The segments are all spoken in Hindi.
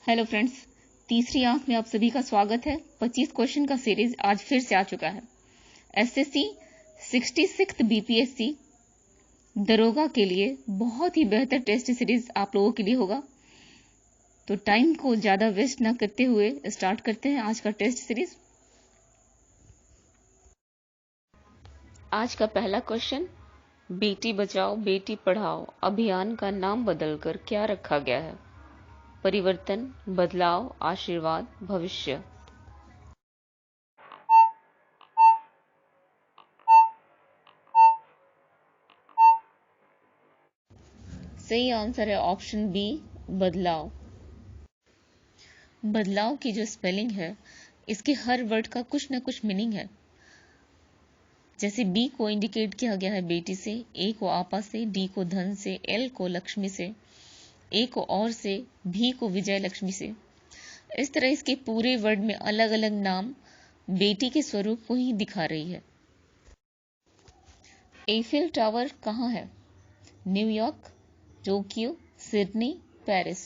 हेलो फ्रेंड्स, तीसरी आंख में आप सभी का स्वागत है। 25 क्वेश्चन का सीरीज आज फिर से आ चुका है। एसएससी 66 बीपीएससी दरोगा के लिए बहुत ही बेहतर टेस्ट सीरीज आप लोगों के लिए होगा। तो टाइम को ज्यादा वेस्ट ना करते हुए स्टार्ट करते हैं आज का टेस्ट सीरीज। आज का पहला क्वेश्चन, बेटी बचाओ बेटी पढ़ाओ अभियान का नाम बदलकर क्या रखा गया है? परिवर्तन, बदलाव, आशीर्वाद, भविष्य। सही आंसर है ऑप्शन बी, बदलाव। बदलाव की जो स्पेलिंग है, इसके हर वर्ड का कुछ न कुछ मीनिंग है। जैसे बी को इंडिकेट किया गया है बेटी से, ए को आपा से, डी को धन से, एल को लक्ष्मी से, ए को और से, भी को विजय लक्ष्मी से। इस तरह इसके पूरे वर्ड में अलग अलग नाम बेटी के स्वरूप को ही दिखा रही है। एफिल टावर कहाँ है? New York, Tokyo, Sydney, Paris.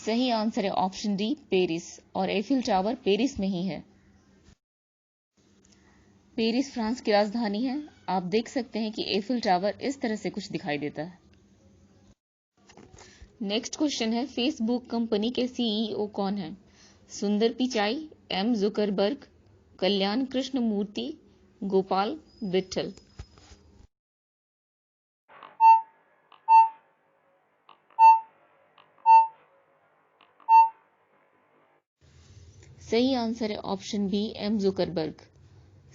सही आंसर है ऑप्शन डी, पेरिस। और एफिल टावर पेरिस में ही है। पेरिस फ्रांस की राजधानी है। आप देख सकते हैं कि एफिल टावर इस तरह से कुछ दिखाई देता है। नेक्स्ट क्वेश्चन है, फेसबुक कंपनी के सीईओ कौन है? Sundar Pichai, M Zuckerberg, Kalyan Krishna Murthy, Gopal Vittal. सही आंसर है option B, M Zuckerberg.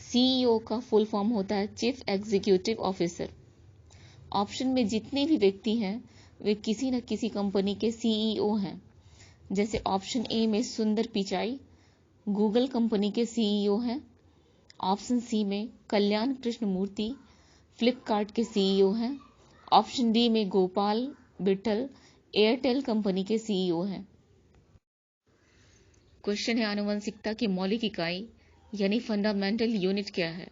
CEO का फुल फॉर्म होता है चीफ एग्जीक्यूटिव ऑफिसर। ऑप्शन में जितने भी व्यक्ति हैं वे किसी न किसी कंपनी के सीईओ हैं। जैसे ऑप्शन ए में सुंदर पिचाई गूगल कंपनी के सीईओ हैं। ऑप्शन सी में कल्याण कृष्ण मूर्ति फ्लिपकार्ट के सीईओ हैं। ऑप्शन डी में गोपाल विट्ठल एयरटेल कंपनी के सीईओ हैं। क्वेश्चन है, आनुवंशिकता की मौलिक इकाई यानी फंडामेंटल यूनिट क्या है?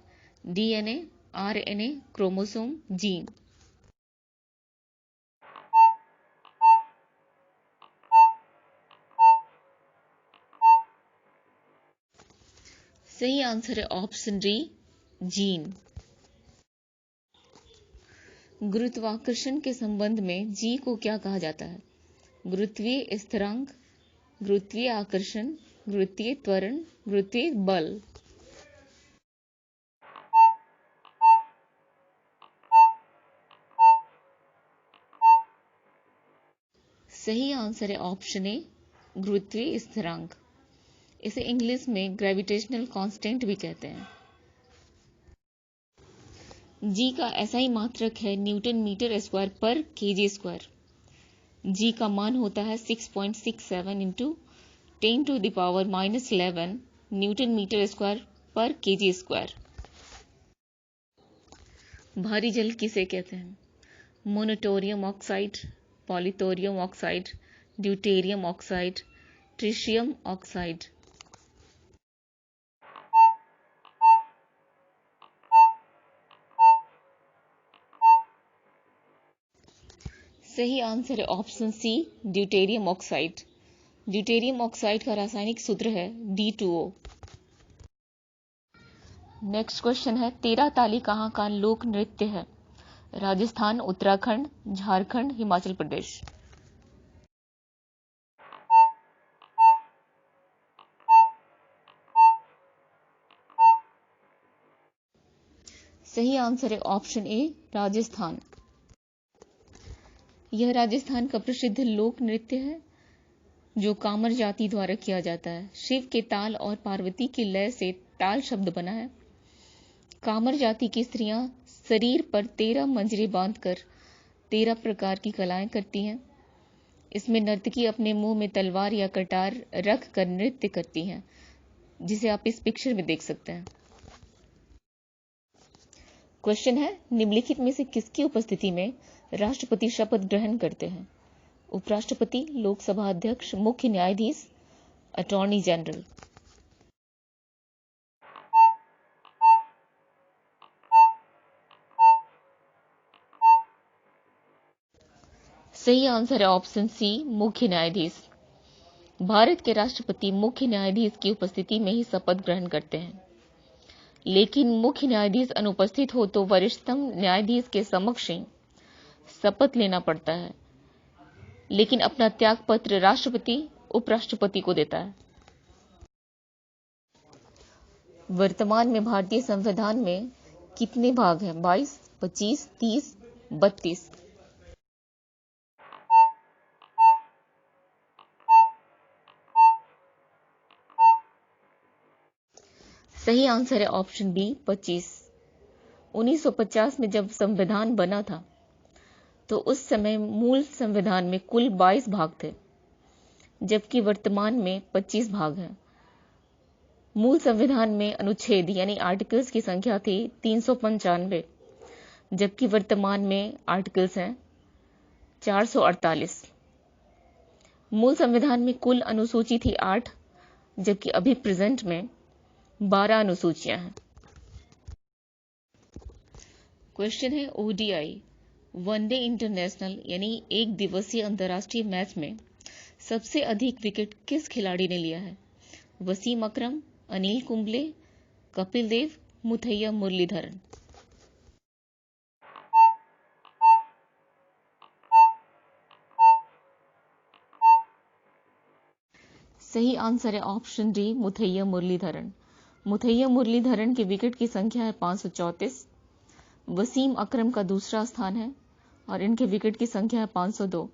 DNA, RNA, chromosome, gene. सही आंसर है ऑप्शन डी, जीन। गुरुत्वाकर्षण के संबंध में जी को क्या कहा जाता है? गुरुत्वीय स्थिरांक, गुरुत्वीय आकर्षण, गुरुत्वीय त्वरण, गुरुत्वीय बल। सही आंसर है ऑप्शन ए, गुरुत्वीय स्थिरांक। इसे इंग्लिश में ग्रेविटेशनल कांस्टेंट भी कहते हैं। जी का एसआई मात्रक है न्यूटन मीटर स्क्वायर पर केजी स्क्वायर। जी का मान होता है 6.67 इंटू 10⁻⁻11 न्यूटन मीटर स्क्वायर पर केजी स्क्वायर। भारी जल किसे कहते हैं? Monothorium oxide, polythorium oxide, deuterium oxide, tritium oxide. सही आंसर है option C, deuterium oxide. Deuterium oxide का रासायनिक सूत्र है D2O। नेक्स्ट क्वेश्चन है, तेरा ताली कहाँ का लोक नृत्य है? राजस्थान, उत्तराखंड, झारखंड, हिमाचल प्रदेश। सही आंसर है ऑप्शन ए, राजस्थान। यह राजस्थान का प्रसिद्ध लोक नृत्य है जो कामर जाति द्वारा किया जाता है। शिव के ताल और पार्वती की लय से ताल शब्द बना है। कामर जाति की स्त्रियां शरीर पर 13 मंजरे बांधकर 13 प्रकार की कलाएं करती हैं। इसमें नर्तकी अपने मुंह में तलवार या कटार रख कर नृत्य करती हैं, जिसे आप इस पिक्चर में देख सकते हैं। क्वेश्चन है, निम्नलिखित में से किसकी उपस्थिति में राष्ट्रपति शपथ ग्रहण करते हैं? उपराष्ट्रपति, लोकसभा अध्यक्ष, मुख्य न्यायाधीश, अटॉर्नी जनरल। सही आंसर है ऑप्शन सी, मुख्य न्यायाधीश। भारत के राष्ट्रपति मुख्य न्यायाधीश की उपस्थिति में ही शपथ ग्रहण करते हैं, लेकिन मुख्य न्यायाधीश अनुपस्थित हो तो वरिष्ठतम न्यायाधीश के समक्ष ही शपथ लेना पड़ता है, लेकिन अपना त्यागपत्र राष्ट्रपति उपराष्ट्रपति को देता है। वर्तमान में भारतीय संविधान में कितने भाग हैं? 22, 25, 30, 32। सही आंसर है ऑप्शन बी, 25। 1950 में जब संविधान बना था तो उस समय मूल संविधान में कुल 22 भाग थे, जबकि वर्तमान में 25 भाग हैं। मूल संविधान में अनुच्छेद यानी आर्टिकल्स की संख्या थी 395, जबकि वर्तमान में आर्टिकल्स हैं 448। मूल संविधान में कुल अनुसूची थी 8, जबकि अभी प्रेजेंट में 12 अनुसूचियां हैं। क्वेश्चन है ओडीआई वनडे इंटरनेशनल यानी एक दिवसीय अंतर्राष्ट्रीय मैच में सबसे अधिक विकेट किस खिलाड़ी ने लिया है? वसीम अकरम, अनिल कुंबले, कपिल देव, मुथैया मुरलीधरन। सही आंसर है ऑप्शन डी, मुथैया मुरलीधरन। मुथैया मुरलीधरन के विकेट की संख्या है 534। वसीम अकरम का दूसरा स्थान है और इनके विकेट की संख्या है 502।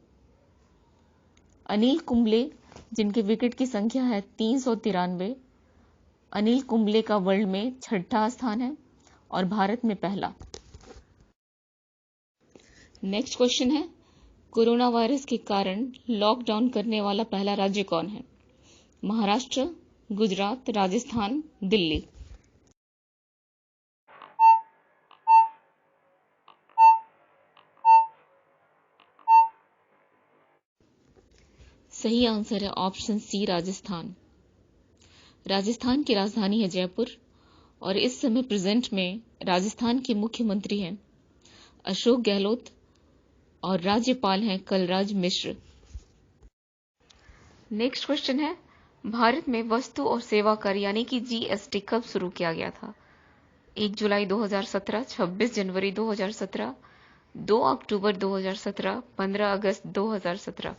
अनिल कुंबले जिनके विकेट की संख्या है 393, अनिल कुंबले का वर्ल्ड में 6ठा स्थान है और भारत में पहला। नेक्स्ट क्वेश्चन है कोरोना वायरस के कारण लॉकडाउन करने वाला पहला राज्य कौन है? महाराष्ट्र, गुजरात, राजस्थान, दिल्ली। सही आंसर है ऑप्शन सी, राजस्थान। राजस्थान की राजधानी है जयपुर और इस समय प्रेजेंट में राजस्थान के मुख्यमंत्री हैं अशोक गहलोत और राज्यपाल हैं कलराज मिश्र। नेक्स्ट क्वेश्चन है भारत में वस्तु और सेवा कर यानी कि जीएसटी कब शुरू किया गया था? 1 जुलाई 2017, 26 जनवरी 2017, 2 अक्टूबर 2017, 15 अगस्त 2017।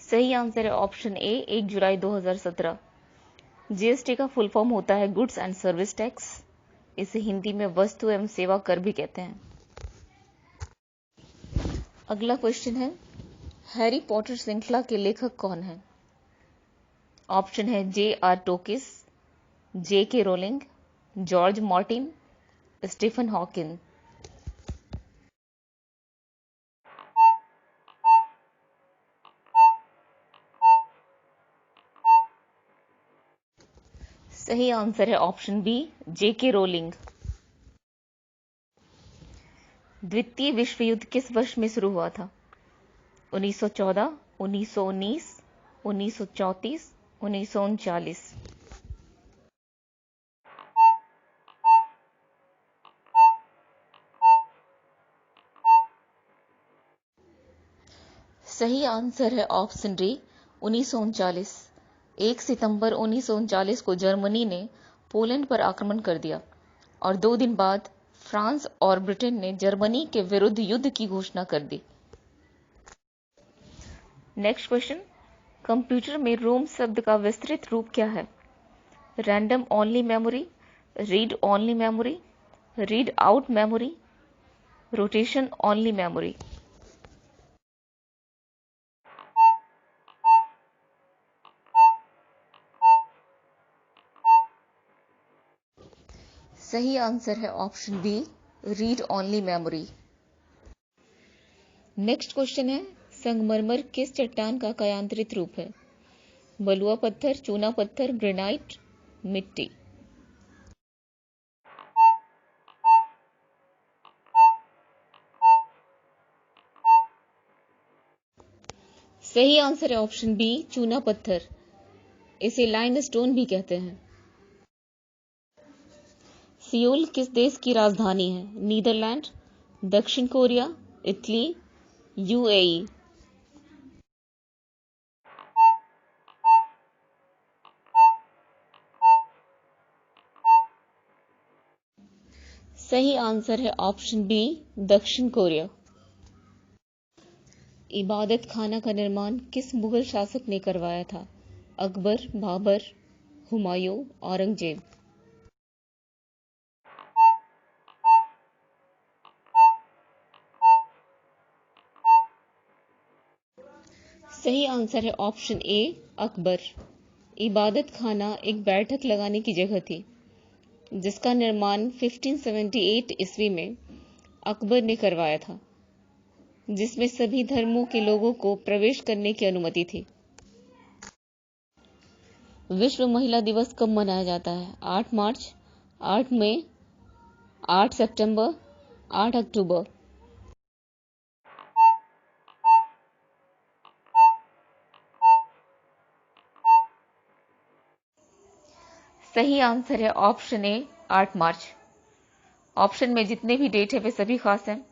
सही आंसर है ऑप्शन ए, 1 जुलाई 2017। जीएसटी का फुल फॉर्म होता है गुड्स एंड सर्विस टैक्स। इसे हिंदी में वस्तु एवं सेवा कर भी कहते हैं। अगला क्वेश्चन है हैरी पॉटर श्रृंखला के लेखक कौन है? ऑप्शन है J.R. Tolkien, J.K. Rowling, George Martin, Stephen Hawking. सही आंसर है ऑप्शन बी, J.K. रोलिंग। द्वितीय विश्व युद्ध किस वर्ष में शुरू हुआ था? 1914, 1919, 1934, 1939। सही आंसर है ऑप्शन डी, 1939। 1 सितंबर 1939 को जर्मनी ने पोलैंड पर आक्रमण कर दिया और 2 दिन बाद फ्रांस और ब्रिटेन ने जर्मनी के विरुद्ध युद्ध की घोषणा कर दी। नेक्स्ट क्वेश्चन कंप्यूटर में रोम शब्द का विस्तृत रूप क्या है? Random only memory, read only memory, read out memory, rotation only memory. सही आंसर है option B, read only memory. Next question है संगमरमर किस चट्टान का कायांतरित रूप है? बलुआ पत्थर, चूना पत्थर, ग्रेनाइट, मिट्टी। सही आंसर है ऑप्शन बी, चूना पत्थर। इसे लाइमस्टोन भी कहते हैं। सियोल किस देश की राजधानी है? नीदरलैंड, दक्षिण कोरिया, इटली, यूएई। सही आंसर है ऑप्शन बी, दक्षिण कोरिया। इबादत खाना का निर्माण किस मुगल शासक ने करवाया था? अकबर, बाबर, हुमायूं, औरंगजेब। सही आंसर है ऑप्शन ए, अकबर। इबादत खाना एक बैठक लगाने की जगह थी जिसका निर्माण 1578 ईस्वी में अकबर ने करवाया था, जिसमें सभी धर्मों के लोगों को प्रवेश करने की अनुमति थी। विश्व महिला दिवस कब मनाया जाता है? 8 मार्च, 8 मई, 8 सितंबर, 8 अक्टूबर। सही आंसर है ऑप्शन ए, 8 मार्च। ऑप्शन में जितने भी डेट है वे सभी खास हैं।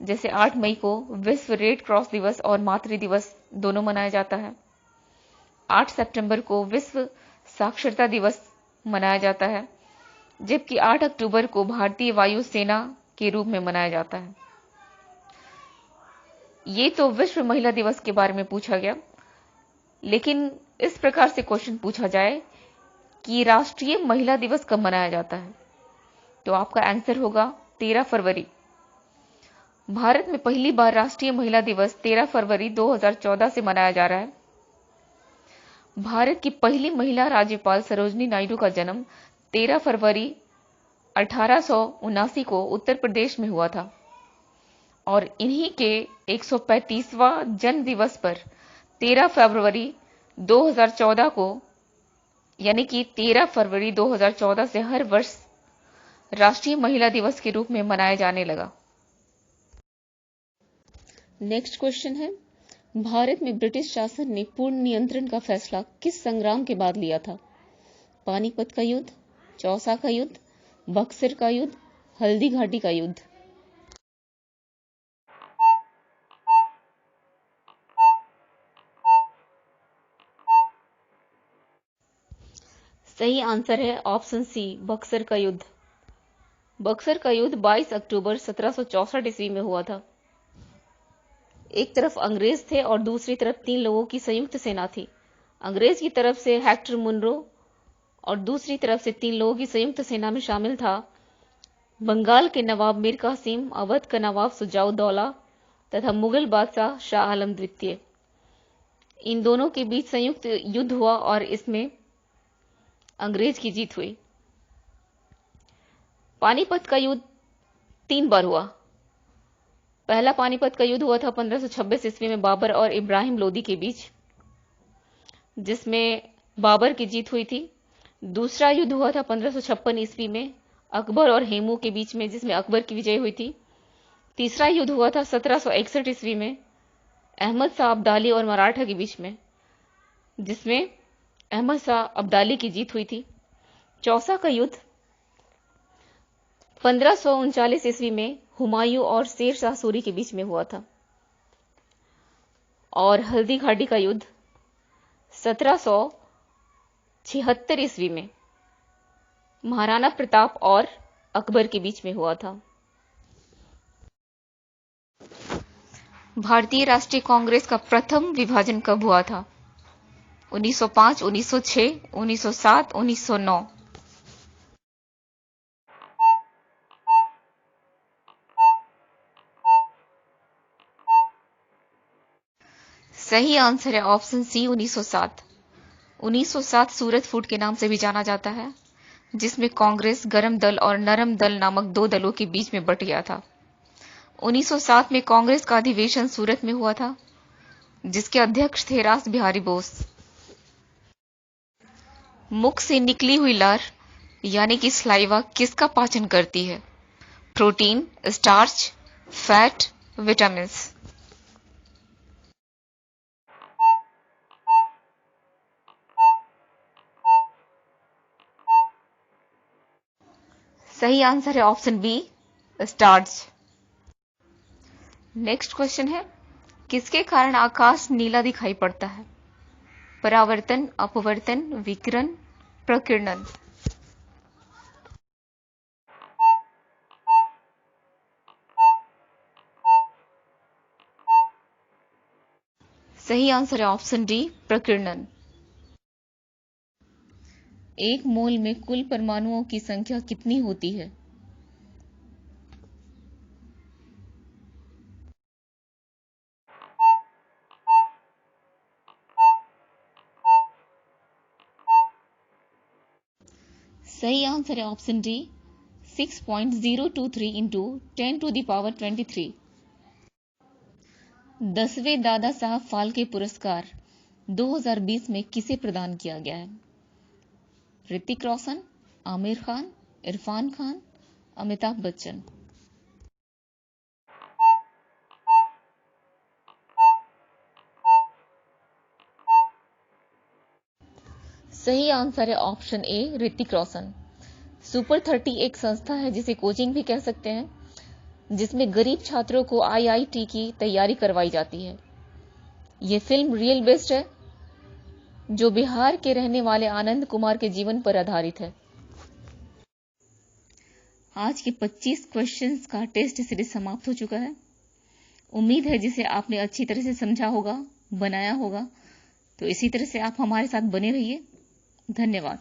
जैसे 8 मई को विश्व रेड क्रॉस दिवस और मातृ दिवस दोनों मनाया जाता है। 8 सितंबर को विश्व साक्षरता दिवस मनाया जाता है, जबकि 8 अक्टूबर को भारतीय वायु सेना के रूप में मनाया जाता है। ये तो विश्व महिला दिवस के बारे में पूछा गया, लेकिन इस प्रकार से क्वेश्चन पूछा जाए कि राष्ट्रीय महिला दिवस कब मनाया जाता है, तो आपका आंसर होगा 13 फरवरी। भारत में पहली बार राष्ट्रीय महिला दिवस 13 फरवरी 2014 से मनाया जा रहा है। भारत की पहली महिला राज्यपाल सरोजनी नायडू का जन्म 13 फरवरी 1879 को उत्तर प्रदेश में हुआ था और इन्हीं के 135वां जन्म दिवस पर 13 फरवरी 2014 को, यानी कि 13 फरवरी 2014 से हर वर्ष राष्ट्रीय महिला दिवस के रूप में मनाया जाने लगा। नेक्स्ट क्वेश्चन है, भारत में ब्रिटिश शासन ने पूर्ण नियंत्रण का फैसला किस संग्राम के बाद लिया था? पानीपत का युद्ध, चौसा का युद्ध, बक्सर का युद्ध, हल्दी घाटी का युद्ध। सही आंसर है ऑप्शन सी, बक्सर का युद्ध। बक्सर का युद्ध 22 अक्टूबर 1764 ईस्वी में हुआ था। एक तरफ अंग्रेज थे और दूसरी तरफ 3 लोगों की संयुक्त सेना थी। अंग्रेज की तरफ से हेक्टर मुनरो और दूसरी तरफ से 3 लोगों की संयुक्त सेना में शामिल था बंगाल के नवाब मीर कासिम, अवध का नवाब सुजाउद्दौला तथा मुगल बादशाह शाह आलम द्वितीय। इन दोनों के बीच संयुक्त युद्ध हुआ और इसमें अंग्रेज की जीत हुई। पानीपत का युद्ध 3 बार हुआ। पहला पानीपत का युद्ध हुआ था 1526 ईस्वी में बाबर और इब्राहिम लोदी के बीच, जिसमें बाबर की जीत हुई थी। दूसरा युद्ध हुआ था 1556 ईस्वी में अकबर और हेमू के बीच में, जिसमें अकबर की विजय हुई थी। तीसरा युद्ध हुआ था 1761 ईस्वी में अहमद शाह अब्दाली और मराठा के बीच में, जिसमें अहमद शाह अब्दाली की जीत हुई थी। चौसा का युद्ध 1539 ईस्वी में हुमायूं और शेर शाह सूरी के बीच में हुआ था। और हल्दी घाटी का युद्ध 1776 ईस्वी में महाराणा प्रताप और अकबर के बीच में हुआ था। भारतीय राष्ट्रीय कांग्रेस का प्रथम विभाजन कब हुआ था? 1905, 1906, 1907, 1909। सही आंसर है ऑप्शन सी, 1907। 1907 सूरत फूट के नाम से भी जाना जाता है, जिसमें कांग्रेस गरम दल और नरम दल नामक 2 दलों के बीच में बट गया था। 1907 में कांग्रेस का अधिवेशन सूरत में हुआ था, जिसके अध्यक्ष थे रास बिहारी बोस। मुख से निकली हुई लार यानी कि स्लाइवा किसका पाचन करती है? Protein, starch, fat, vitamins. सही आंसर है option B, stars. Next question है, किसके कारण आकाश नीला दिखाई पड़ता है? परावर्तन, अपवर्तन, विकिरण, प्रकीर्णन। सही आंसर है ऑप्शन डी, प्रकीर्णन। एक मोल में कुल परमाणुओं की संख्या कितनी होती है? सही आंसर है ऑप्शन डी, 6.023 इंटू 10⁻23। 10वें दादा साहब फाल्के पुरस्कार 2020 में किसे प्रदान किया गया है? ऋतिक रोशन, आमिर खान, इरफान खान, अमिताभ बच्चन। सही आंसर है option A, Hrithik Roshan. Super 30 एक संस्था है जिसे कोचिंग भी कह सकते हैं, जिसमें गरीब छात्रों को IIT की तैयारी करवाई जाती है। ये फिल्म रियल बेस्ड है, जो बिहार के रहने वाले आनंद कुमार के जीवन पर आधारित है। आज के 25 क्वेश्चंस का टेस्ट सीरीज समाप्त हो चुका है। उम्मीद है जिसे आपने अच्छी तरह से समझा होगा, बनाया होगा। तो इसी तरह से आप हमारे साथ बने रहिए। धन्यवाद।